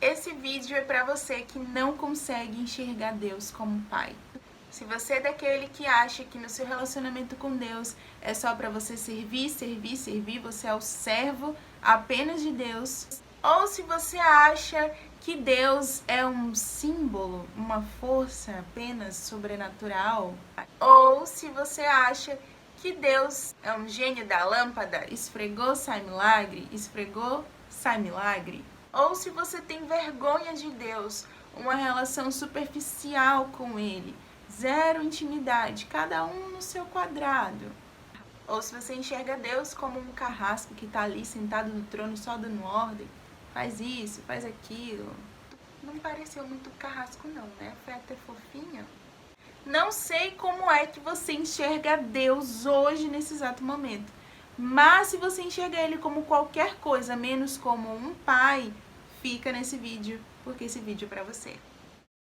Esse vídeo é para você que não consegue enxergar Deus como pai. Se você é daquele que acha que no seu relacionamento com Deus é só para você servir, servir, servir, você é o servo apenas de Deus, ou se você acha que Deus é um símbolo, uma força apenas sobrenatural, ou se você acha que Deus é um gênio da lâmpada, esfregou, sai milagre, esfregou, sai milagre, ou se você tem vergonha de Deus, uma relação superficial com Ele, zero intimidade, cada um no seu quadrado. Ou se você enxerga Deus como um carrasco que está ali sentado no trono só dando ordem, faz isso, faz aquilo. Não pareceu muito carrasco não, né? Foi até fofinho. Não sei como é que você enxerga Deus hoje, nesse exato momento. Mas se você enxerga Ele como qualquer coisa, menos como um pai, fica nesse vídeo, porque esse vídeo é pra você.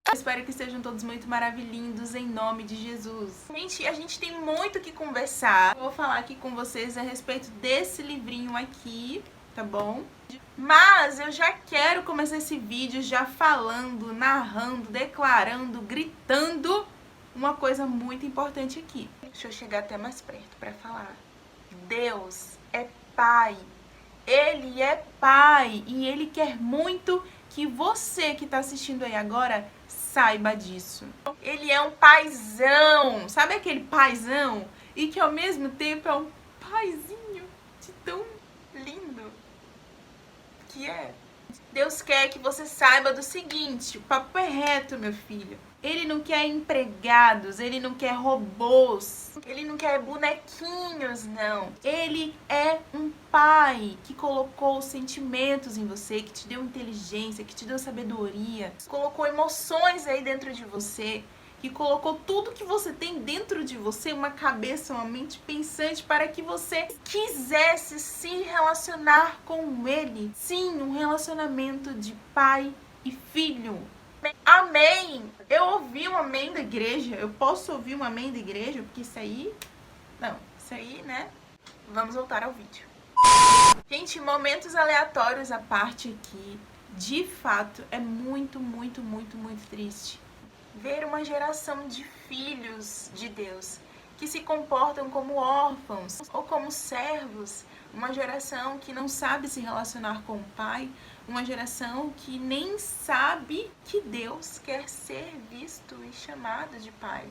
Eu espero que estejam todos muito maravilhindos em nome de Jesus. Gente, a gente tem muito o que conversar. Vou falar aqui com vocês a respeito desse livrinho aqui, tá bom? Mas eu já quero começar esse vídeo já falando, narrando, declarando, gritando uma coisa muito importante aqui. Deixa eu chegar até mais perto para falar. Deus é Pai. Ele é Pai e Ele quer muito que você que está assistindo aí agora saiba disso. Ele é um paizão, sabe aquele paizão? E que ao mesmo tempo é um paizinho de tão lindo que é. Deus quer que você saiba do seguinte, o papo é reto, meu filho. Ele não quer empregados, ele não quer robôs, ele não quer bonequinhos, não. Ele é um pai que colocou sentimentos em você, que te deu inteligência, que te deu sabedoria, colocou emoções aí dentro de você, que colocou tudo que você tem dentro de você, uma cabeça, uma mente pensante, para que você quisesse se relacionar com ele. Sim, um relacionamento de pai e filho. Amém! Eu ouvi um amém da igreja. Eu posso ouvir um amém da igreja? Porque isso aí... Não, isso aí, né? Vamos voltar ao vídeo. Gente, momentos aleatórios à parte aqui. De fato, é muito, muito, muito, muito triste ver uma geração de filhos de Deus que se comportam como órfãos ou como servos, uma geração que não sabe se relacionar com o Pai, uma geração que nem sabe que Deus quer ser visto e chamado de Pai.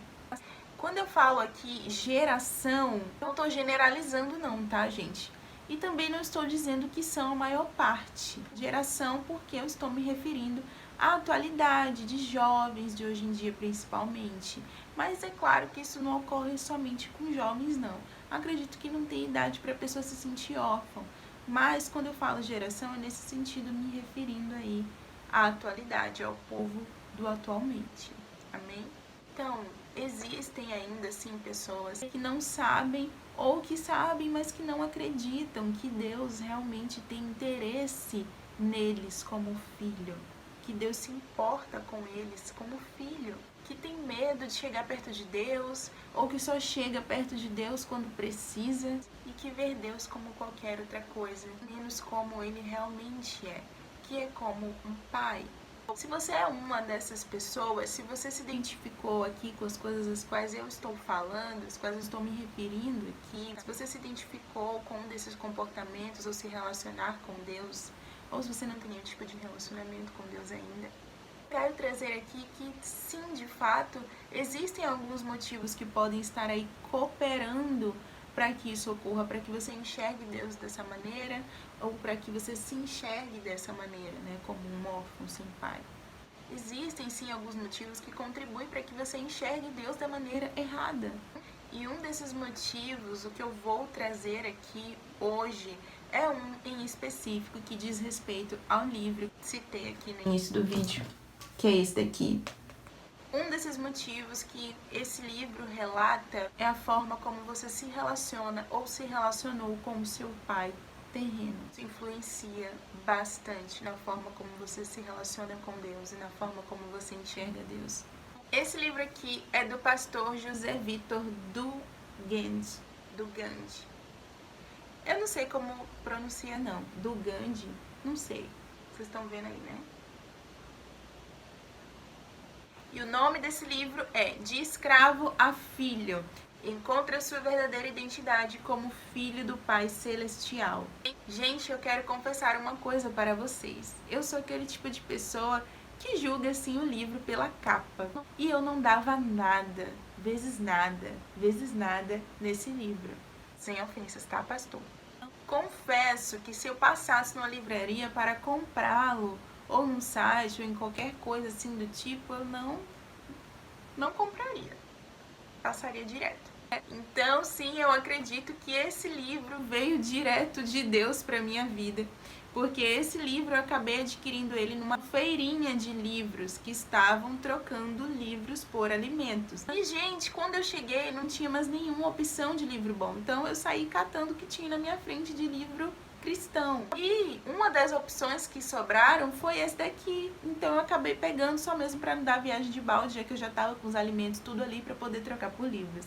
Quando eu falo aqui geração, eu não estou generalizando não, tá, gente? E também não estou dizendo que são a maior parte. Geração porque eu estou me referindo à atualidade de jovens de hoje em dia principalmente. Mas é claro que isso não ocorre somente com jovens, não. Acredito que não tem idade para a pessoa se sentir órfã. Mas quando eu falo geração, é nesse sentido me referindo aí à atualidade, ao povo do atualmente. Amém? Então, existem ainda assim pessoas que não sabem ou que sabem, mas que não acreditam que Deus realmente tem interesse neles como filho, que Deus se importa com eles como filho, que tem medo de chegar perto de Deus ou que só chega perto de Deus quando precisa e que vê Deus como qualquer outra coisa, menos como ele realmente é, que é como um pai. Se você é uma dessas pessoas, se você se identificou aqui com as coisas às quais eu estou falando, às quais eu estou me referindo aqui, se você se identificou com um desses comportamentos ou se relacionar com Deus, ou se você não tem nenhum tipo de relacionamento com Deus ainda, quero trazer aqui que sim, de fato, existem alguns motivos que podem estar aí cooperando para que isso ocorra, para que você enxergue Deus dessa maneira, ou para que você se enxergue dessa maneira, né, como um órfão sem pai. Existem sim alguns motivos que contribuem para que você enxergue Deus da maneira errada. E um desses motivos, o que eu vou trazer aqui hoje, é um em específico que diz respeito ao livro que citei aqui no início do vídeo, que é esse daqui. Um desses motivos que esse livro relata é a forma como você se relaciona ou se relacionou com o seu pai terreno. Isso influencia bastante na forma como você se relaciona com Deus e na forma como você enxerga Deus. Esse livro aqui é do pastor José Vitor Dugand. Eu não sei como pronuncia não. Dugand, não sei. Vocês estão vendo aí, né? E o nome desse livro é De Escravo a Filho. Encontre a sua verdadeira identidade como filho do Pai Celestial. Gente, eu quero confessar uma coisa para vocês. Eu sou aquele tipo de pessoa que julga assim o livro pela capa. E eu não dava nada, vezes nada nesse livro. Sem ofensas, tá, pastor? Confesso que se eu passasse numa livraria para comprá-lo, ou num site, ou em qualquer coisa assim do tipo, eu não compraria. Passaria direto. Então, sim, eu acredito que esse livro veio direto de Deus para minha vida, porque esse livro eu acabei adquirindo ele numa feirinha de livros que estavam trocando livros por alimentos. E, gente, quando eu cheguei não tinha mais nenhuma opção de livro bom, então eu saí catando o que tinha na minha frente de livro cristão. E uma das opções que sobraram foi esse daqui, então eu acabei pegando só mesmo para não dar viagem de balde, já que eu já estava com os alimentos tudo ali para poder trocar por livros.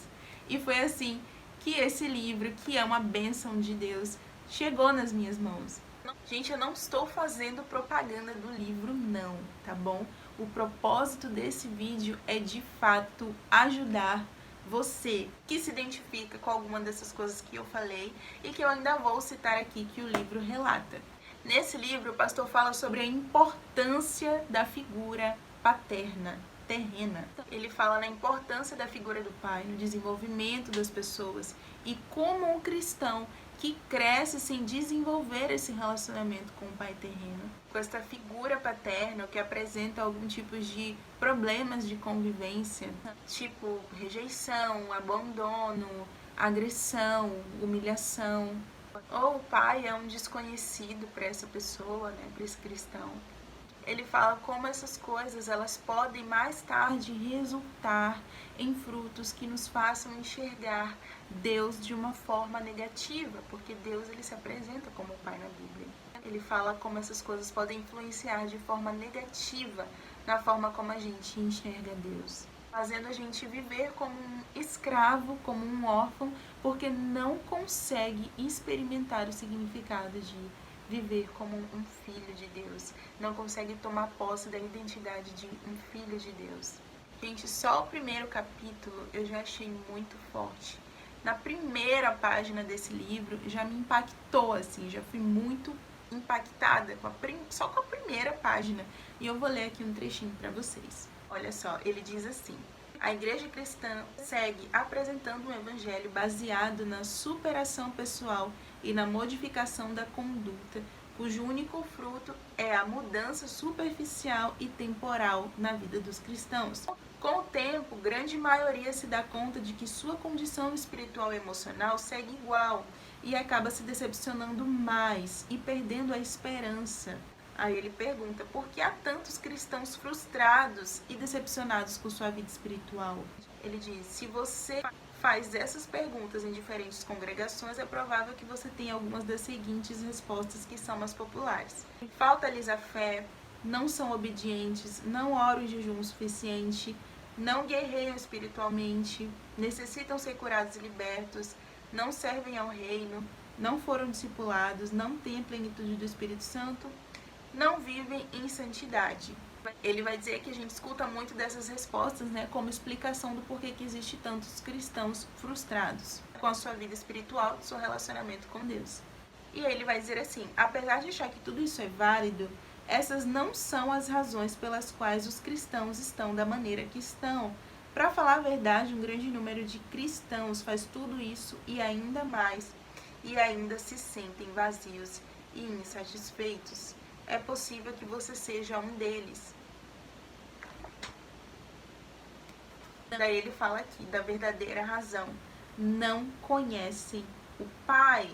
E foi assim que esse livro, que é uma bênção de Deus, chegou nas minhas mãos. Gente, eu não estou fazendo propaganda do livro, não, tá bom? O propósito desse vídeo é, de fato, ajudar você que se identifica com alguma dessas coisas que eu falei e que eu ainda vou citar aqui que o livro relata. Nesse livro, o pastor fala sobre a importância da figura paterna, terrena. Ele fala na importância da figura do pai, no desenvolvimento das pessoas e como um cristão que cresce sem desenvolver esse relacionamento com o pai terreno, com esta figura paterna que apresenta algum tipo de problemas de convivência, tipo rejeição, abandono, agressão, humilhação. Ou o pai é um desconhecido para essa pessoa, né, para esse cristão. Ele fala como essas coisas elas podem mais tarde resultar em frutos que nos façam enxergar Deus de uma forma negativa, porque Deus ele se apresenta como o Pai na Bíblia. Ele fala como essas coisas podem influenciar de forma negativa na forma como a gente enxerga Deus, fazendo a gente viver como um escravo, como um órfão, porque não consegue experimentar o significado de viver como um filho de Deus, não consegue tomar posse da identidade de um filho de Deus. Gente, só o primeiro capítulo eu já achei muito forte. Na primeira página desse livro já me impactou, assim, já fui muito impactada só com a primeira página. E eu vou ler aqui um trechinho para vocês. Olha só, ele diz assim: a igreja cristã segue apresentando um evangelho baseado na superação pessoal e na modificação da conduta, cujo único fruto é a mudança superficial e temporal na vida dos cristãos. Com o tempo, grande maioria se dá conta de que sua condição espiritual e emocional segue igual e acaba se decepcionando mais e perdendo a esperança. Aí ele pergunta, por que há tantos cristãos frustrados e decepcionados com sua vida espiritual? Ele diz, se você faz essas perguntas em diferentes congregações, é provável que você tenha algumas das seguintes respostas que são mais populares. Falta-lhes a fé, não são obedientes, não oram em jejum suficiente, não guerreiam espiritualmente, necessitam ser curados e libertos, não servem ao reino, não foram discipulados, não têm a plenitude do Espírito Santo, não vivem em santidade. Ele vai dizer que a gente escuta muito dessas respostas, né, como explicação do porquê que existe tantos cristãos frustrados com a sua vida espiritual, seu relacionamento com Deus. E ele vai dizer assim, apesar de achar que tudo isso é válido, essas não são as razões pelas quais os cristãos estão da maneira que estão. Para falar a verdade, um grande número de cristãos faz tudo isso e ainda mais, e ainda se sentem vazios e insatisfeitos. É possível que você seja um deles. Daí ele fala aqui da verdadeira razão. Não conhecem o Pai.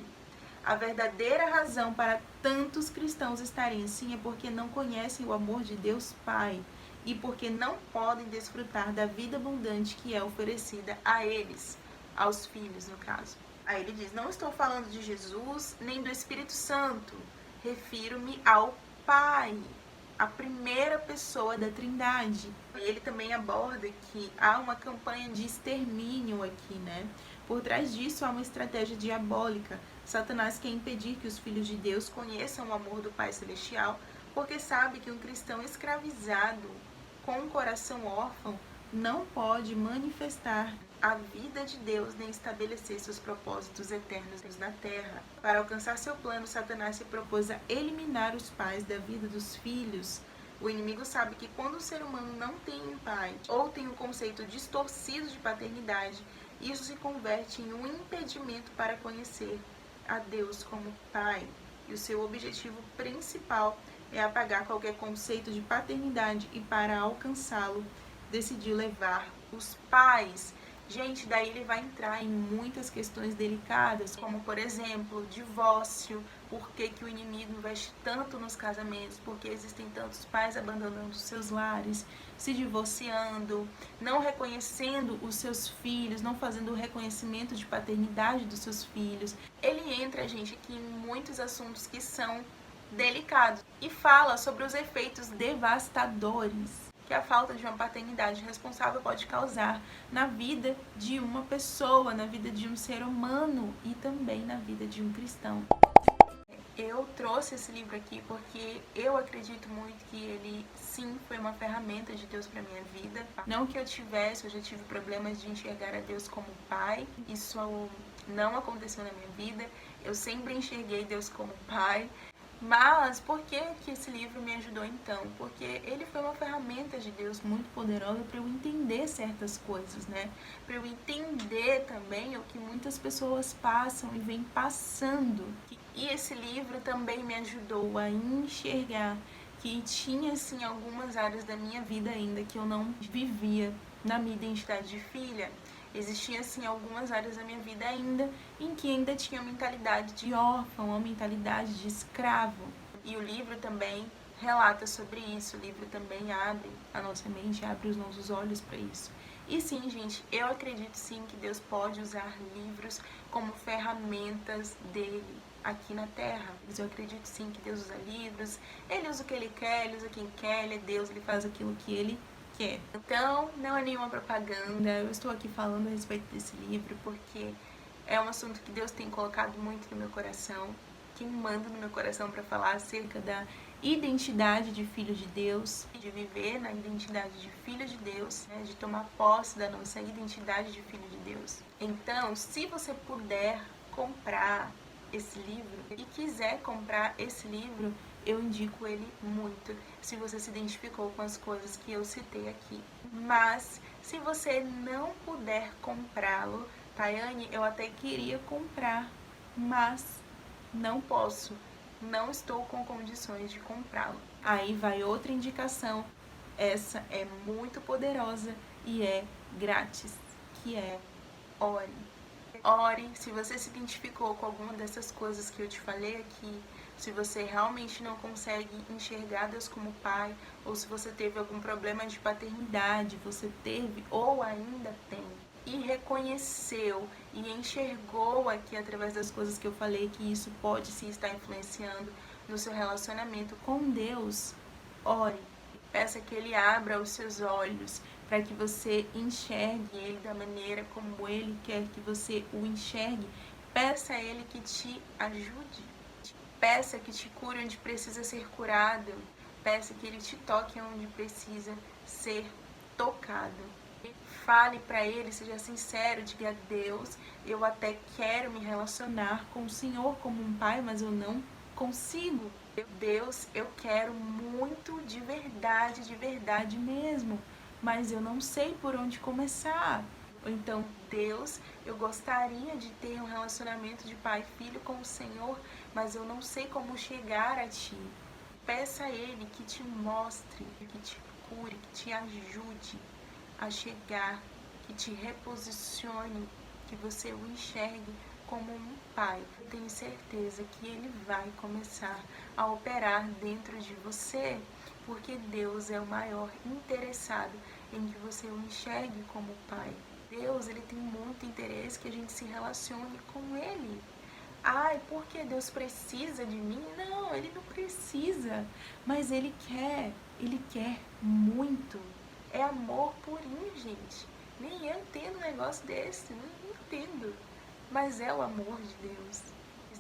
A verdadeira razão para tantos cristãos estarem assim é porque não conhecem o amor de Deus Pai e porque não podem desfrutar da vida abundante que é oferecida a eles, aos filhos no caso. Aí ele diz, não estou falando de Jesus nem do Espírito Santo, refiro-me ao Pai, a primeira pessoa da Trindade. Ele também aborda que há uma campanha de extermínio aqui, né? Por trás disso há uma estratégia diabólica. Satanás quer impedir que os filhos de Deus conheçam o amor do Pai Celestial, porque sabe que um cristão escravizado com um coração órfão não pode manifestar a vida de Deus nem estabelecer seus propósitos eternos na terra. Para alcançar seu plano, Satanás se propôs a eliminar os pais da vida dos filhos. O inimigo sabe que quando o ser humano não tem um pai ou tem um conceito distorcido de paternidade, isso se converte em um impedimento para conhecer a Deus como Pai. E o seu objetivo principal é apagar qualquer conceito de paternidade e, para alcançá-lo, decidiu levar os pais. Gente, daí ele vai entrar em muitas questões delicadas, como, por exemplo, divórcio. Por que o inimigo investe tanto nos casamentos? Porque existem tantos pais abandonando seus lares, se divorciando, não reconhecendo os seus filhos, não fazendo o reconhecimento de paternidade dos seus filhos. Ele entra, gente, aqui em muitos assuntos que são delicados e fala sobre os efeitos devastadores que a falta de uma paternidade responsável pode causar na vida de uma pessoa, na vida de um ser humano e também na vida de um cristão. Eu trouxe esse livro aqui porque eu acredito muito que ele, sim, foi uma ferramenta de Deus para minha vida. Não que eu já tive problemas de enxergar a Deus como pai. Isso não aconteceu na minha vida. Eu sempre enxerguei Deus como pai. Mas por que esse livro me ajudou então? Porque ele foi uma ferramenta de Deus muito poderosa para eu entender certas coisas, né? Para eu entender também o que muitas pessoas passam e vêm passando. E esse livro também me ajudou a enxergar que tinha, assim, algumas áreas da minha vida ainda que eu não vivia na minha identidade de filha. Existiam, assim, algumas áreas da minha vida ainda em que ainda tinha uma mentalidade de órfão, uma mentalidade de escravo. E o livro também relata sobre isso. O livro também abre a nossa mente, abre os nossos olhos para isso. E sim, gente, eu acredito sim que Deus pode usar livros como ferramentas dele aqui na Terra. Eu acredito sim que Deus usa livros, ele usa o que ele quer, ele usa quem quer, ele é Deus, ele faz aquilo que ele quer. Então, não é nenhuma propaganda, eu estou aqui falando a respeito desse livro porque é um assunto que Deus tem colocado muito no meu coração, que manda no meu coração para falar acerca da identidade de filho de Deus, de viver na identidade de filho de Deus, né, de tomar posse da nossa identidade de filho de Deus. Então, se você puder comprar esse livro e quiser comprar esse livro, eu indico ele muito, se você se identificou com as coisas que eu citei aqui. Mas, se você não puder comprá-lo, Tayane, eu até queria comprar, mas não posso, não estou com condições de comprá-lo. Aí vai outra indicação, essa é muito poderosa e é grátis, que é ore. Ore, se você se identificou com alguma dessas coisas que eu te falei aqui, se você realmente não consegue enxergar Deus como pai, ou se você teve algum problema de paternidade, você teve ou ainda tem, e reconheceu e enxergou aqui através das coisas que eu falei que isso pode sim estar influenciando no seu relacionamento com Deus, ore. Peça que Ele abra os seus olhos para que você enxergue Ele da maneira como Ele quer que você o enxergue. Peça a Ele que te ajude. Peça que te cure onde precisa ser curado. Peça que Ele te toque onde precisa ser tocado. Fale para Ele, seja sincero, diga a Deus, eu até quero me relacionar com o Senhor como um pai, mas eu não consigo. Deus, eu quero muito de verdade mesmo, mas eu não sei por onde começar. Ou então, Deus, eu gostaria de ter um relacionamento de pai e filho com o Senhor, mas eu não sei como chegar a Ti. Peça a Ele que te mostre, que te cure, que te ajude a chegar, que te reposicione, que você o enxergue como um pai. Eu tenho certeza que Ele vai começar a operar dentro de você, porque Deus é o maior interessado em que você o enxergue como pai. Deus, Ele tem muito interesse que a gente se relacione com Ele. Ai, porque Deus precisa de mim? Não, Ele não precisa, mas Ele quer muito. É amor purinho, gente. Nem eu entendo um negócio desse, não entendo. Mas é o amor de Deus.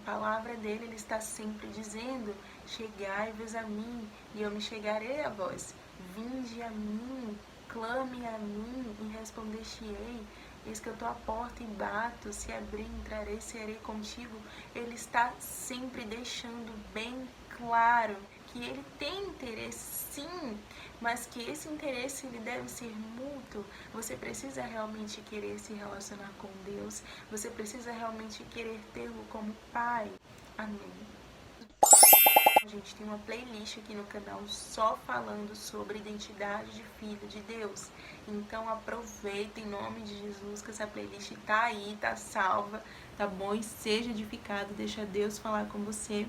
palavra dele, ele está sempre dizendo: chegai-vos a mim, e eu me chegarei a vós. Vinde a mim, clame a mim, e responder-te-ei. Eis que eu estou à porta e bato, se abrir, entrarei, serei contigo. Ele está sempre deixando bem claro que ele tem interesse, sim, mas que esse interesse ele deve ser mútuo. Você precisa realmente querer se relacionar com Deus, você precisa realmente querer tê-lo como pai. Amém. A gente tem uma playlist aqui no canal só falando sobre identidade de filho de Deus. Então aproveita em nome de Jesus que essa playlist tá aí, tá salva, tá bom? E seja edificado, deixa Deus falar com você.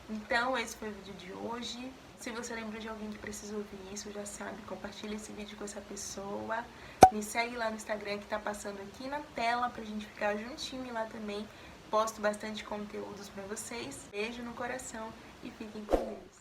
Então esse foi o vídeo de hoje. Se você lembra de alguém que precisa ouvir isso, já sabe, compartilha esse vídeo com essa pessoa. Me segue lá no Instagram que tá passando aqui na tela pra gente ficar juntinho, e lá também posto bastante conteúdos pra vocês. Beijo no coração e fiquem com Deus.